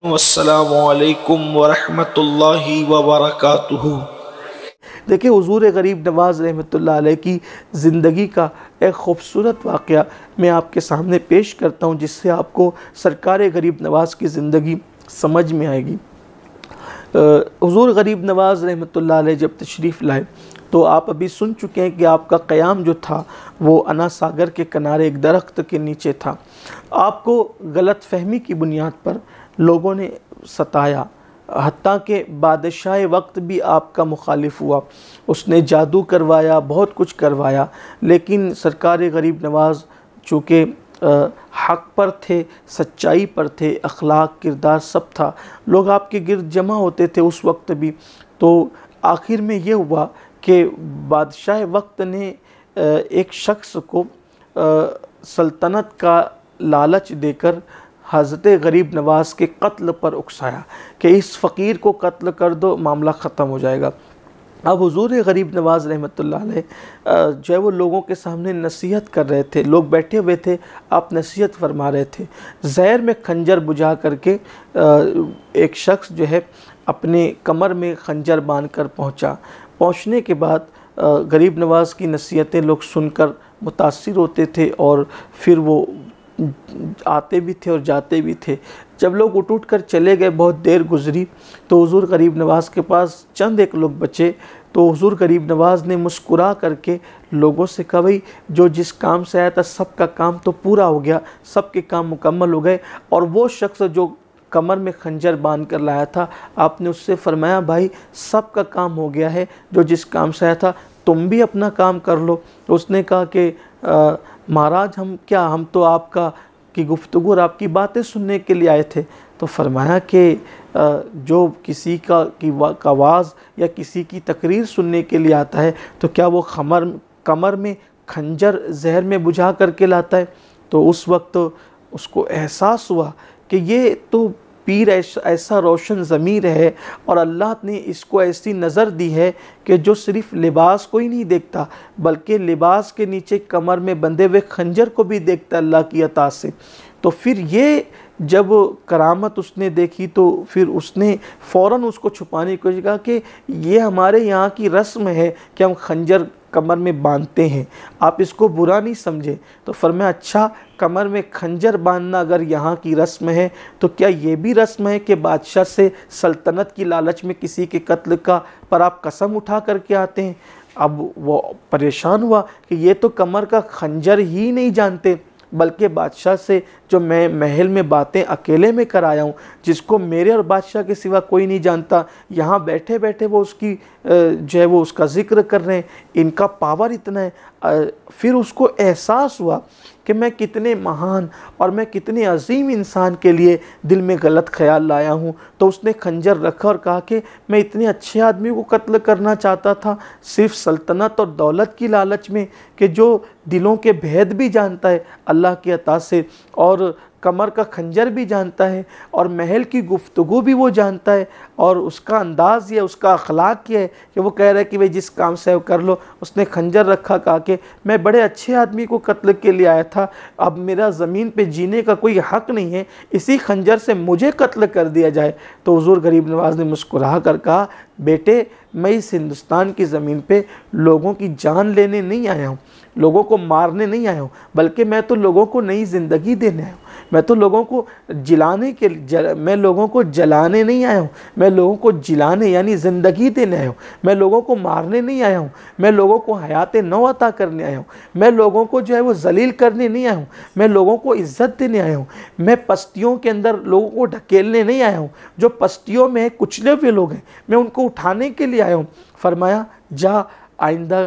अस्सलामुअलैकुम वरहमतुल्लाहि वबरकातुहू। देखिए, हुज़ूर गरीब नवाज़ रहमतुल्लाह अलैह की ज़िंदगी का एक ख़ूबसूरत वाक़या मैं आपके सामने पेश करता हूँ, जिससे आपको सरकार गरीब नवाज़ की ज़िंदगी समझ में आएगी। हुज़ूर गरीब नवाज़ रहमतुल्लाह अलैह जब तशरीफ़ लाए तो आप अभी सुन चुके हैं कि आपका क़याम जो था वो अना सागर के किनारे एक दरख्त के नीचे था। आपको गलत फ़हमी की बुनियाद पर लोगों ने सताया, हत्ता के बादशाह वक्त भी आपका मुखालिफ हुआ, उसने जादू करवाया, बहुत कुछ करवाया, लेकिन सरकार गरीब नवाज़ चूँकि हक़ पर थे, सच्चाई पर थे, अखलाक किरदार सब था, लोग आपके गिर्द जमा होते थे उस वक्त भी। तो आखिर में ये हुआ कि बादशाह वक्त ने एक शख्स को सल्तनत का लालच देकर हज़रत गरीब नवाज़ के कत्ल पर उकसाया कि इस फ़कीर को कत्ल कर दो, मामला ख़त्म हो जाएगा। अब हुज़ूर गरीब नवाज़ रहमतुल्लाह अलैह जो है वो लोगों के सामने नसीहत कर रहे थे, लोग बैठे हुए थे, आप नसीहत फरमा रहे थे। ज़हर में खंजर बुझा करके एक शख्स जो है अपने कमर में खंजर बांध कर पहुँचने के बाद गरीब नवाज़ की नसीहतें लोग सुनकर मुतासिर होते थे और फिर वो आते भी थे और जाते भी थे। जब लोग उठ कर चले गए, बहुत देर गुजरी, तो हुज़ूर गरीब नवाज़ के पास चंद एक लोग बचे। तो हुज़ूर गरीब नवाज़ ने मुस्कुरा करके लोगों से कहा, भाई जो जिस काम से आया था सबका काम तो पूरा हो गया, सबके काम मुकम्मल हो गए। और वो शख्स जो कमर में खंजर बांध कर लाया था, आपने उससे फरमाया, भाई सबका काम हो गया है, जो जिस काम से आया था तुम भी अपना काम कर लो। उसने कहा कि महाराज हम तो आपका की गुफ्तगू और आपकी बातें सुनने के लिए आए थे। तो फरमाया कि जो किसी की आवाज़ या किसी की तकरीर सुनने के लिए आता है तो क्या वो कमर में खंजर जहर में बुझा करके लाता है? तो उस वक्त उसको एहसास हुआ कि ये तो पीर ऐसा रोशन ज़मीर है और अल्लाह ने इसको ऐसी नज़र दी है कि जो सिर्फ़ लिबास को ही नहीं देखता बल्कि लिबास के नीचे कमर में बंधे हुए खंजर को भी देखता अल्लाह की अता से। तो फिर ये जब करामत उसने देखी तो फिर उसने फ़ौरन उसको छुपाने की कोशिश कहा कि ये हमारे यहाँ की रस्म है कि हम खंजर कमर में बांधते हैं, आप इसको बुरा नहीं समझे। तो फरमाया, अच्छा कमर में खंजर बांधना अगर यहाँ की रस्म है तो क्या ये भी रस्म है कि बादशाह से सल्तनत की लालच में किसी के कत्ल का पर आप कसम उठा करके आते हैं? अब वो परेशान हुआ कि ये तो कमर का खंजर ही नहीं जानते, बल्कि बादशाह से जो मैं महल में बातें अकेले में कराया हूँ, जिसको मेरे और बादशाह के सिवा कोई नहीं जानता, यहाँ बैठे बैठे वो उसकी जो है वो उसका ज़िक्र कर रहे हैं, इनका पावर इतना है। फिर उसको एहसास हुआ कि मैं कितने महान और मैं कितने अजीम इंसान के लिए दिल में गलत ख्याल लाया हूँ। तो उसने खंजर रखा और कहा कि मैं इतने अच्छे आदमी को कत्ल करना चाहता था, सिर्फ सल्तनत और दौलत की लालच में, कि जो दिलों के भेद भी जानता है अल्लाह की अता से, और कमर का खंजर भी जानता है, और महल की गुफ्तगू भी वो जानता है, और उसका अंदाज़ ये, उसका अखलाक ये है कि वो कह रहा है कि भाई जिस काम से कर लो। उसने खंजर रखा, कहा कि मैं बड़े अच्छे आदमी को कत्ल के लिए आया था, अब मेरा ज़मीन पे जीने का कोई हक़ नहीं है, इसी खंजर से मुझे कत्ल कर दिया जाए। तो हुज़ूर गरीब नवाज़ ने मुस्कुरा कर कहा, बेटे मैं इस हिंदुस्तान की ज़मीन पे लोगों की जान लेने नहीं आया हूँ, लोगों को मारने नहीं आया हूँ, बल्कि मैं तो लोगों को नई ज़िंदगी देने आया हूँ। मैं तो लोगों को मैं लोगों को जलाने नहीं आया हूँ, मैं लोगों को जिलाने यानी ज़िंदगी देने आया हूँ। मैं लोगों को मारने नहीं आया हूँ, मैं लोगों को हयात नौ अता करने आया हूँ। मैं लोगों को जो है वो जलील करने नहीं आया हूँ, मैं लोगों को इज़्ज़त देने आया हूँ। मैं पस्तियों के अंदर लोगों को ढकेलने नहीं आया हूँ, जो पस्तियों में कुचले हुए लोग हैं मैं उनको उठाने के लिए आया हूँ। फरमाया, जा आइंदा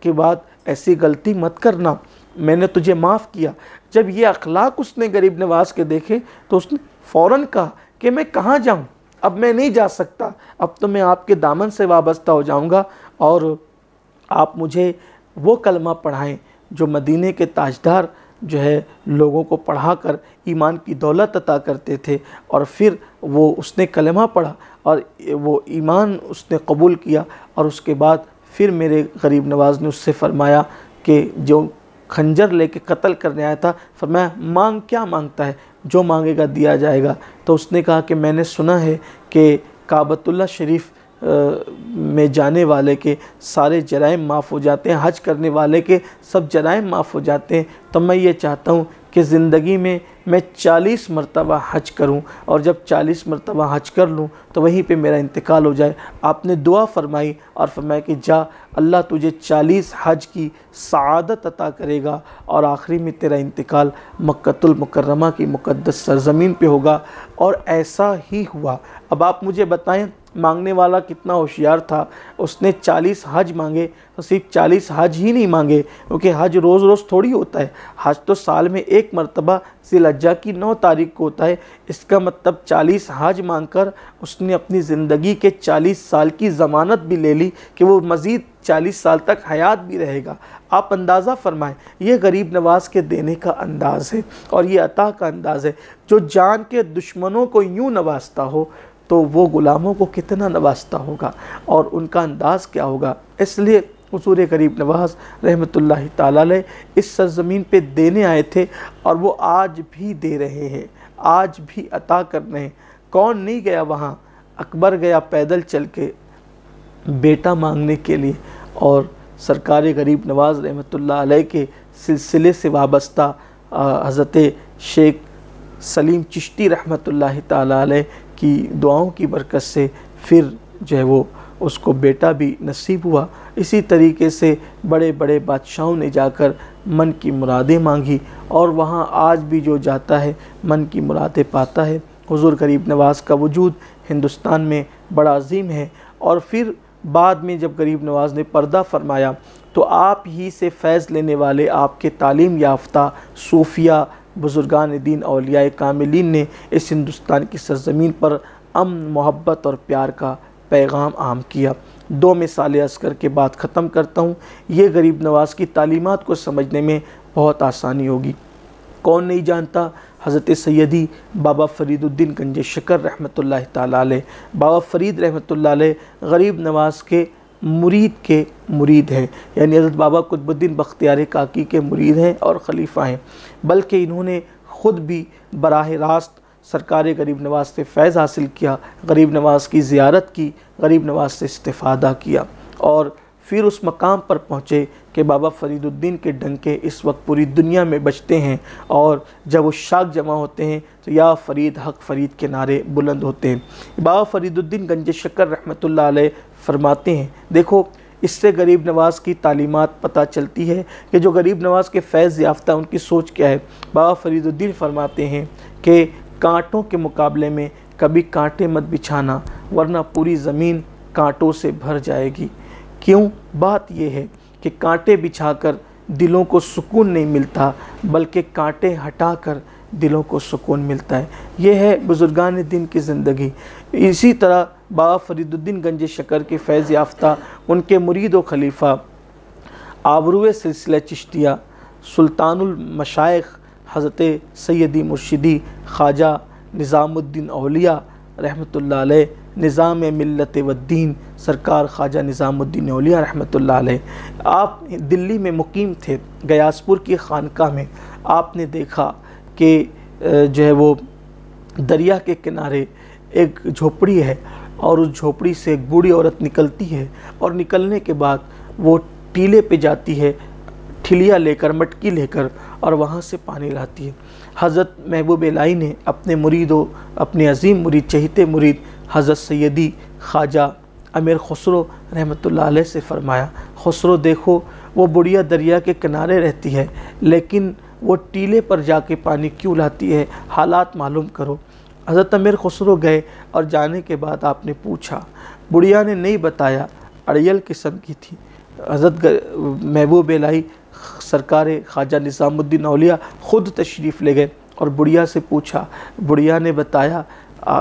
के बाद ऐसी गलती मत करना, मैंने तुझे माफ़ किया। जब ये अखलाक उसने गरीब नवाज़ के देखे तो उसने फ़ौरन कहा कि मैं कहाँ जाऊँ, अब मैं नहीं जा सकता, अब तो मैं आपके दामन से वाबस्ता हो जाऊँगा, और आप मुझे वो कलमा पढ़ाएँ जो मदीने के ताजदार जो है लोगों को पढ़ाकर ईमान की दौलत अता करते थे। और फिर वो उसने कलमा पढ़ा और वो ईमान उसने कबूल किया, और उसके बाद फिर मेरे गरीब नवाज़ ने उससे फरमाया कि जो खंजर लेके कत्ल करने आया था, फरमाया, मांग क्या मांगता है? जो मांगेगा दिया जाएगा। तो उसने कहा कि मैंने सुना है कि काबतुल्लाह शरीफ में जाने वाले के सारे जराइम माफ़ हो जाते हैं, हज करने वाले के सब जराइम माफ़ हो जाते हैं। तो मैं ये चाहता हूँ कि ज़िंदगी में मैं 40 मरतबा हज करूं, और जब 40 मरतबा हज कर लूं तो वहीं पे मेरा इंतकाल हो जाए। आपने दुआ फरमाई और फरमाया कि जा, अल्लाह तुझे 40 हज की सआदत अता करेगा और आखिरी में तेरा इंतकाल मक्कतुल मुकर्रमा की मुक़द्दस सरज़मीन पे होगा। और ऐसा ही हुआ। अब आप मुझे बताएं, मांगने वाला कितना होशियार था। उसने 40 हज मांगे, तो सिर्फ 40 हज ही नहीं मांगे, क्योंकि हज रोज़ रोज़ थोड़ी होता है। हज तो साल में एक मरतबा ज़िलहज्जा की 9 तारीख को होता है। इसका मतलब 40 हज मांगकर उसने अपनी ज़िंदगी के 40 साल की ज़मानत भी ले ली कि वो मज़ीद 40 साल तक हयात भी रहेगा। आप अंदाज़ा फरमाएं, ये गरीब नवाज के देने का अंदाज़ है और ये अता का अंदाज़ है। जो जान के दुश्मनों को यूँ नवाजता हो तो वो ग़ुलामों को कितना नवाजता होगा और उनका अंदाज़ क्या होगा। इसलिए हुज़ूर गरीब नवाज़ रहमतुल्लाहि ताला अलैह इस सरज़मीन पे देने आए थे और वो आज भी दे रहे हैं, आज भी अता कर रहे हैं। कौन नहीं गया वहाँ? अकबर गया पैदल चल के बेटा मांगने के लिए, और सरकार गरीब नवाज़ रहमतुल्लाह अलैह के सिलसिले से वाबस्ता हज़रत शेख सलीम चिश्ती रहमतुल्लाहि ताला अलैह की दुआओं की बरकत से फिर जो है वो उसको बेटा भी नसीब हुआ। इसी तरीके से बड़े बड़े बादशाहों ने जाकर मन की मुरादें मांगी और वहाँ आज भी जो जाता है मन की मुरादें पाता है। हुज़ूर गरीब नवाज़ का वजूद हिंदुस्तान में बड़ा अजीम है। और फिर बाद में जब गरीब नवाज़ ने पर्दा फरमाया तो आप ही से फैज़ लेने वाले आपके तालीम याफ्ता सूफिया बुज़ुर्गान दीन औलियाए कामिलीन ने इस हिंदुस्तान की सरज़मीन पर अमन मोहब्बत और प्यार का पैगाम आम किया। 2 मिसालें अर्ज़ करके बात ख़त्म करता हूँ। ये गरीब नवाज़ की तालीमात को समझने में बहुत आसानी होगी। कौन नहीं जानता हज़रत सैयदी बाबा फ़रीदुद्दीन गंज शकर रहमतुल्लाहि ताला अलैह। बाबा फ़रीद रहमतुल्लाह अलैह गरीब नवाज़ के मुरीद हैं, यानी हज़रत बाबा कुतुबुद्दीन बख्तियार काकी के मुरीद हैं और ख़लीफ़ा हैं। बल्कि इन्होंने ख़ुद भी बराह रास्त सरकार गरीब नवाज़ से फैज़ हासिल किया, गरीब नवाज़ की ज़ियारत की, गरीब नवाज़ से इस्तिफ़ादा किया और फिर उस मकाम पर पहुँचे कि बाबा फ़रीदुद्दीन के डंके इस वक्त पूरी दुनिया में बजते हैं और जब वो शाख जमा होते हैं तो या फ़रीद हक़ फ़रीद के नारे बुलंद होते हैं। बाबा फ़रीदुद्दीन गंज शकर रहमतुल्लाह अलैह फरमाते हैं, देखो इससे गरीब नवाज़ की तालीमात पता चलती है कि जो गरीब नवाज़ के फैज़ याफ्ता उनकी सोच क्या है। बाबा फ़रीदुद्दीन फरमाते हैं कि कांटों के मुकाबले में कभी कांटे मत बिछाना, वरना पूरी ज़मीन कांटों से भर जाएगी। क्यों? बात यह है कि कांटे बिछाकर दिलों को सुकून नहीं मिलता, बल्कि कांटे हटाकर दिलों को सुकून मिलता है। यह है बुज़ुर्गान दीन की ज़िंदगी। इसी तरह बाबा फ़रीदुद्दीन गंज शकर के फैज़ याफ्ता उनके मुरीद व खलीफा आबरूए सिलसिला चिश्तिया सुल्तानुल मशाइख़ हज़रत सैयदी मुर्शिदी ख्वाजा निज़ामुद्दीन औलिया रहमतुल्लाह अलैह निज़ाम मिल्लत वद्दीन सरकार ख्वाजा निज़ामुद्दीन औलिया रहमतुल्लाह अलैह। आप दिल्ली में मुकीम थे, गयासपुर की खानका में आपने देखा कि जो है वो दरिया के किनारे एक झोपड़ी है और उस झोपड़ी से एक बूढ़ी औरत निकलती है और निकलने के बाद वो टीले पे जाती है, ठिलिया लेकर, मटकी लेकर, और वहाँ से पानी लाती है। हज़रत महबूब इलाही ने अपने मुरीदों, अपने अजीम मुरीद, चहीते मुरीद हज़रत सैयदी ख्वाजा अमीर खुसरो रहमतुल्लाह अलैह से फ़रमाया, खुसरो देखो वो बुढ़िया दरिया के किनारे रहती है लेकिन वो टीले पर जाके पानी क्यों लाती है, हालात मालूम करो। हज़रत अमीर खुसरो गए और जाने के बाद आपने पूछा, बुढ़िया ने नहीं बताया, अड़ियल किस्म की थी। हज़रत महबूब इलाही सरकार ख्वाजा निज़ामुद्दीन औलिया ख़ुद तशरीफ़ ले गए और बुढ़िया से पूछा। बुढ़िया ने बताया,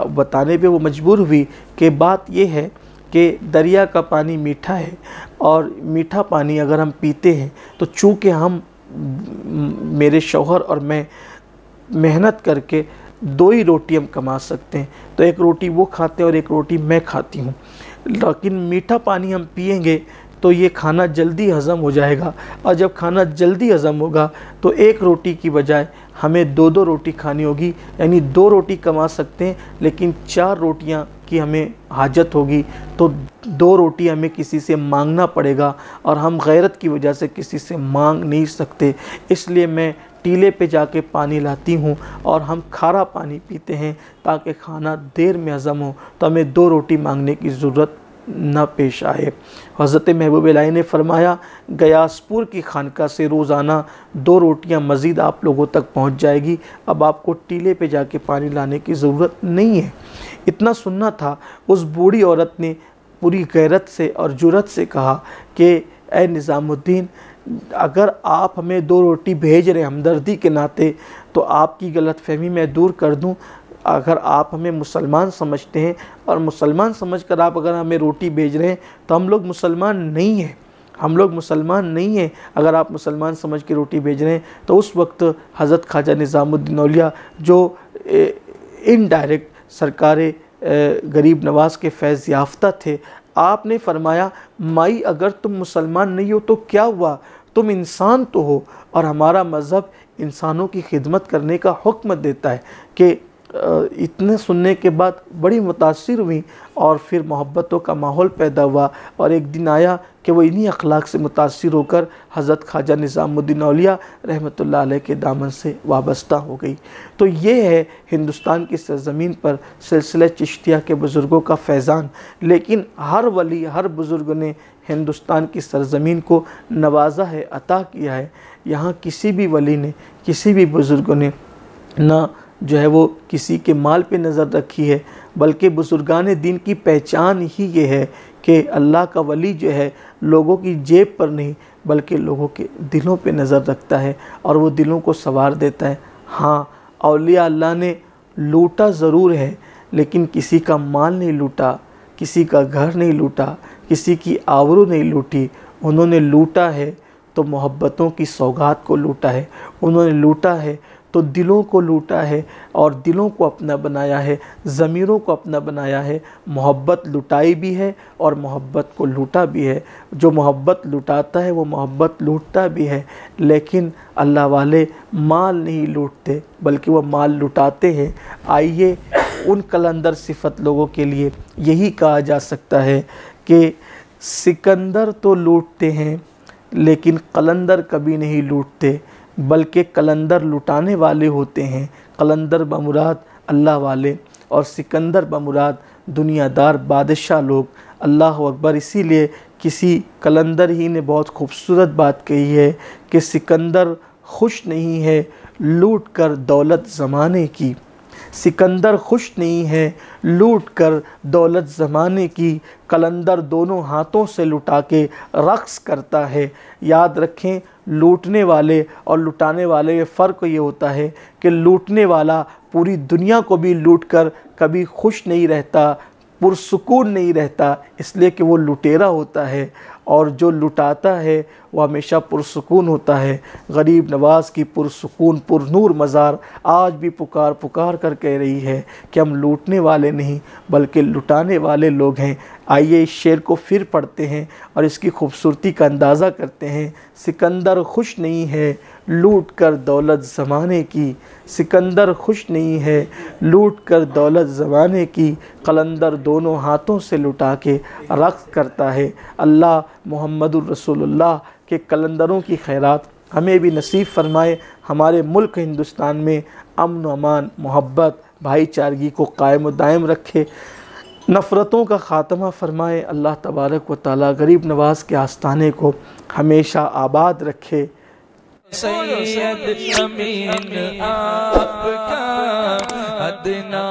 बताने पे वो मजबूर हुई कि बात यह है कि दरिया का पानी मीठा है और मीठा पानी अगर हम पीते हैं तो चूँकि हम, मेरे शौहर और मैं मेहनत करके 2 ही रोटी हम कमा सकते हैं, तो एक रोटी वो खाते हैं और एक रोटी मैं खाती हूँ, लेकिन मीठा पानी हम पिएंगे तो ये खाना जल्दी हज़म हो जाएगा और जब खाना जल्दी हज़म होगा तो एक रोटी की बजाय हमें 2-2 रोटी खानी होगी, यानी 2 रोटी कमा सकते हैं लेकिन 4 रोटियां की हमें हाजत होगी, तो 2 रोटी हमें किसी से मांगना पड़ेगा और हम गैरत की वजह से किसी से मांग नहीं सकते। इसलिए मैं टीले पे जाके पानी लाती हूँ और हम खारा पानी पीते हैं ताकि खाना देर में हज़म हो, तो हमें 2 रोटी मांगने की ज़रूरत न पेश आए। हज़रत महबूब इलाही ने फरमाया, गयासपुर की खानका से रोज़ाना 2 रोटियां मज़ीद आप लोगों तक पहुंच जाएगी, अब आपको टीले पे जाके पानी लाने की ज़रूरत नहीं है। इतना सुनना था। उस बूढ़ी औरत ने पूरी गैरत से और जुरत से कहा कि ए निज़ामुद्दीन, अगर आप हमें 2 रोटी भेज रहे हैं हमदर्दी के नाते, तो आपकी गलतफहमी मैं दूर कर दूं। अगर आप हमें मुसलमान समझते हैं और मुसलमान समझकर आप अगर हमें रोटी भेज रहे हैं तो हम लोग मुसलमान नहीं हैं, हम लोग मुसलमान नहीं हैं। अगर आप मुसलमान समझ के रोटी भेज रहे हैं तो उस वक्त हज़रत ख्वाजा निज़ामुद्दीन औलिया जो इनडायरेक्ट सरकार गरीब नवाज के फैज़ याफ्ता थे, आपने फरमाया, माई अगर तुम मुसलमान नहीं हो तो क्या हुआ, तुम इंसान तो हो और हमारा मज़हब इंसानों की खिदमत करने का हुक्म देता है। कि इतने सुनने के बाद बड़ी मुतासिर हुई और फिर मोहब्बतों का माहौल पैदा हुआ और एक दिन आया कि वो इन्हीं अखलाक से मुतासिर होकर हज़रत ख्वाजा निज़ामुद्दीन औलिया रहमतुल्लाह अलैह के दामन से वाबस्ता हो गई। तो ये है हिंदुस्तान की सरज़मीन पर सिलसिला चिश्तिया के बुज़ुर्गों का फैज़ान। लेकिन हर वली, हर बुज़ुर्ग ने हिंदुस्तान की सरज़मीन को नवाजा है, अता किया है। यहाँ किसी भी वली ने, किसी भी बुज़ुर्ग ने ना जो है वो किसी के माल पे नज़र रखी है, बल्कि बुज़ुर्गान दीन की पहचान ही ये है कि अल्लाह का वली जो है लोगों की जेब पर नहीं बल्कि लोगों के दिलों पे नज़र रखता है और वो दिलों को संवार देता है। हाँ, औलिया अल्लाह ने लूटा ज़रूर है लेकिन किसी का माल नहीं लूटा, किसी का घर नहीं लूटा, किसी की आबरू नहीं लूटी। उन्होंने लूटा है तो मोहब्बतों की सौगात को लूटा है, उन्होंने लूटा है तो दिलों को लूटा है और दिलों को अपना बनाया है, ज़मीरों को अपना बनाया है। मोहब्बत लुटाई भी है और मोहब्बत को लूटा भी है। जो मोहब्बत लुटाता है वो मोहब्बत लूटता भी है। लेकिन अल्लाह वाले माल नहीं लूटते बल्कि वो माल लुटाते हैं। आइए उन कलंदर सिफत लोगों के लिए यही कहा जा सकता है कि सिकंदर तो लूटते हैं लेकिन कलंदर कभी नहीं लूटते, बल्कि कलंदर लुटाने वाले होते हैं। कलंदर बमुराद अल्लाह वाले और सिकंदर बमुराद दुनियादार बादशाह लोग। अल्लाह अकबर। इसीलिए किसी कलंदर ही ने बहुत खूबसूरत बात कही है कि सिकंदर खुश नहीं है लूट कर दौलत ज़माने की, सिकंदर खुश नहीं है लूट कर दौलत ज़माने की, कलंदर दोनों हाथों से लुटा के रक़्स करता है। याद रखें, लूटने वाले और लुटाने वाले में फ़र्क ये होता है कि लूटने वाला पूरी दुनिया को भी लूट कर कभी खुश नहीं रहता, पुरसुकून नहीं रहता, इसलिए कि वो लुटेरा होता है, और जो लुटाता है वो हमेशा पुरसुकून होता है। गरीब नवाज़ की पुरसुकून पुरनूर मज़ार आज भी पुकार पुकार कर कह रही है कि हम लूटने वाले नहीं बल्कि लुटाने वाले लोग हैं। आइए इस शेर को फिर पढ़ते हैं और इसकी खूबसूरती का अंदाज़ा करते हैं। सिकंदर खुश नहीं है लूट कर दौलत ज़माने की, सिकंदर खुश नहीं है लूट कर दौलत ज़माने की, कलंदर दोनों हाथों से लुटा के रक़्स करता है। अल्लाह मुहम्मदुर रसूलुल्लाह के कलंदरों की खैरात हमें भी नसीब फरमाए। हमारे मुल्क हिंदुस्तान में अमन व अमान, मोहब्बत, भाईचारगी को कायम व दायम रखे, नफ़रतों का ख़ात्मा फरमाए। अल्लाह तबारक व तआला गरीब नवाज़ के आस्थाने को हमेशा आबाद रखे। सैयद अमीन आपका अदना